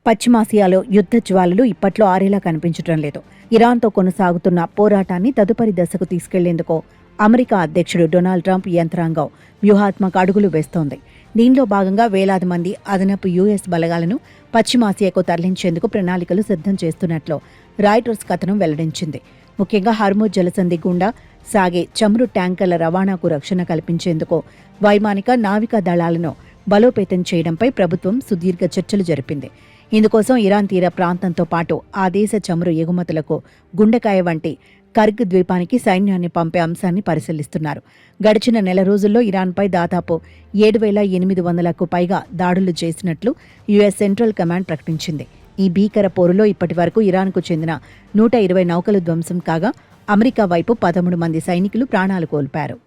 పశ్చిమాసియాలో యుద్ధ జ్వాలలు ఇప్పట్లో ఆరేలా కనిపించడం లేదు. ఇరాన్తో కొనసాగుతున్న పోరాటాన్ని తదుపరి దశకు తీసుకెళ్లేందుకు అమెరికా అధ్యక్షుడు డొనాల్డ్ ట్రంప్ యంత్రాంగం వ్యూహాత్మక అడుగులు వేస్తోంది. దీనిలో భాగంగా వేలాది మంది అదనపు యుఎస్ బలగాలను పశ్చిమాసియాకు తరలించేందుకు ప్రణాళికలు సిద్ధం చేస్తున్నట్లు రాయిటర్స్ కథనం వెల్లడించింది. ముఖ్యంగా హర్ముజ్ జలసంధి గుండా సాగే చమురు ట్యాంకర్ల రవాణాకు రక్షణ కల్పించేందుకు వైమానిక నావికా దళాలను బలోపేతం చేయడంపై ప్రభుత్వం సుదీర్ఘ చర్చలు జరిపింది. ఇందుకోసం ఇరాన్ తీర ప్రాంతంతో పాటు ఆ దేశ చమురు ఎగుమతులకు గుండెకాయ వంటి కర్గ్ ద్వీపానికి సైన్యాన్ని పంపే అంశాన్ని పరిశీలిస్తున్నారు. గడిచిన నెల రోజుల్లో ఇరాన్పై దాదాపు 7,800కు పైగా దాడులు చేసినట్లు యుఎస్ సెంట్రల్ కమాండ్ ప్రకటించింది. ఈ భీకర పోరులో ఇప్పటి వరకు ఇరాన్కు చెందిన 120 నౌకలు ధ్వంసం కాగా అమెరికా వైపు 13 మంది సైనికులు ప్రాణాలు కోల్పారు.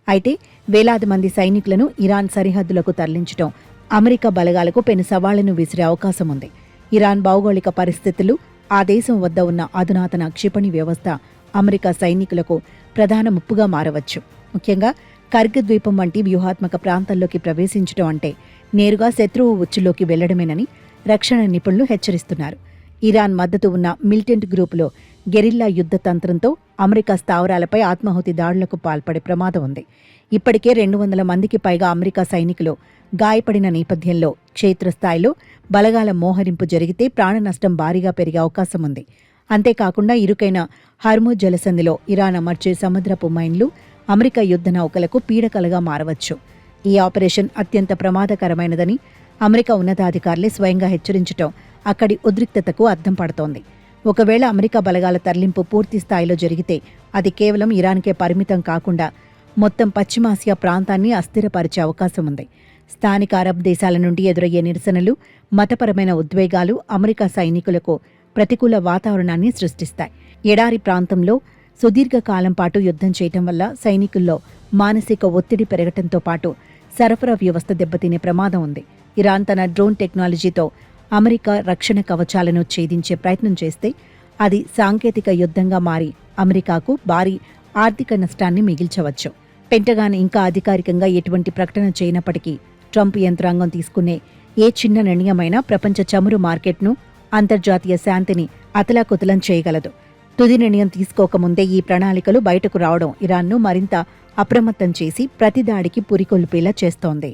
అయితే వేలాది మంది సైనికులను ఇరాన్ సరిహద్దులకు తరలించడం అమెరికా బలగాలకు పెను సవాళ్లను విసిరే అవకాశం ఉంది. ఇరాన్ భౌగోళిక పరిస్థితులు, ఆ దేశం వద్ద ఉన్న అధునాతన క్షిపణి వ్యవస్థ అమెరికా సైనికులకు ప్రధాన ముప్పుగా మారవచ్చు. ముఖ్యంగా కర్గ్ ద్వీపం వంటి వ్యూహాత్మక ప్రాంతాల్లోకి ప్రవేశించడం అంటే నేరుగా శత్రువు ఉచ్చులోకి వెళ్లడమేనని రక్షణ నిపుణులు హెచ్చరిస్తున్నారు. ఇరాన్ మద్దతు ఉన్న మిలిటెంట్ గ్రూపులో గెరిల్లా యుద్ధ తంత్రంతో అమెరికా స్థావరాలపై ఆత్మాహుతి దాడులకు పాల్పడే ప్రమాదం ఉంది. ఇప్పటికే 200 మందికి పైగా అమెరికా సైనికులు గాయపడిన నేపథ్యంలో క్షేత్రస్థాయిలో బలగాల మోహరింపు జరిగితే ప్రాణ నష్టం భారీగా పెరిగే అవకాశం ఉంది. అంతేకాకుండా ఇరుకైన హర్ముజ్ జలసంధిలో ఇరాన్ అమర్చే సముద్రపు మైన్లు అమెరికా యుద్ధ నౌకలకు పీడకలుగా మారవచ్చు. ఈ ఆపరేషన్ అత్యంత ప్రమాదకరమైనదని అమెరికా ఉన్నతాధికారులే స్వయంగా హెచ్చరించడం అక్కడి ఉద్రిక్తతకు అద్దం పడుతోంది. ఒకవేళ అమెరికా బలగాల తరలింపు పూర్తి స్థాయిలో జరిగితే అది కేవలం ఇరాన్కే పరిమితం కాకుండా మొత్తం పశ్చిమాసియా ప్రాంతాన్ని అస్థిరపరిచే అవకాశం ఉంది. స్థానిక అరబ్ దేశాల నుండి ఎదురయ్యే నిరసనలు, మతపరమైన ఉద్వేగాలు అమెరికా సైనికులకు ప్రతికూల వాతావరణాన్ని సృష్టిస్తాయి. ఎడారి ప్రాంతంలో సుదీర్ఘకాలం పాటు యుద్ధం చేయటం వల్ల సైనికుల్లో మానసిక ఒత్తిడి పెరగటంతో పాటు సరఫరా వ్యవస్థ దెబ్బతినే ప్రమాదం ఉంది. ఇరాన్ తన డ్రోన్ టెక్నాలజీతో అమెరికా రక్షణ కవచాలను ఛేదించే ప్రయత్నం చేస్తే అది సాంకేతిక యుద్ధంగా మారి అమెరికాకు భారీ ఆర్థిక నష్టాన్ని మిగిల్చవచ్చు. పెంటగాన్ ఇంకా అధికారికంగా ఎటువంటి ప్రకటన చేయనప్పటికీ ట్రంప్ యంత్రాంగం తీసుకునే ఏ చిన్న నిర్ణయమైనా ప్రపంచ చమురు మార్కెట్ను, అంతర్జాతీయ శాంతిని అతలాకుతలం చేయగలదు. తుది నిర్ణయం తీసుకోకముందే ఈ ప్రణాళికలు బయటకు రావడం ఇరాన్ను మరింత అప్రమత్తం చేసి ప్రతిదాడికి పురికొల్పేలా చేస్తోంది.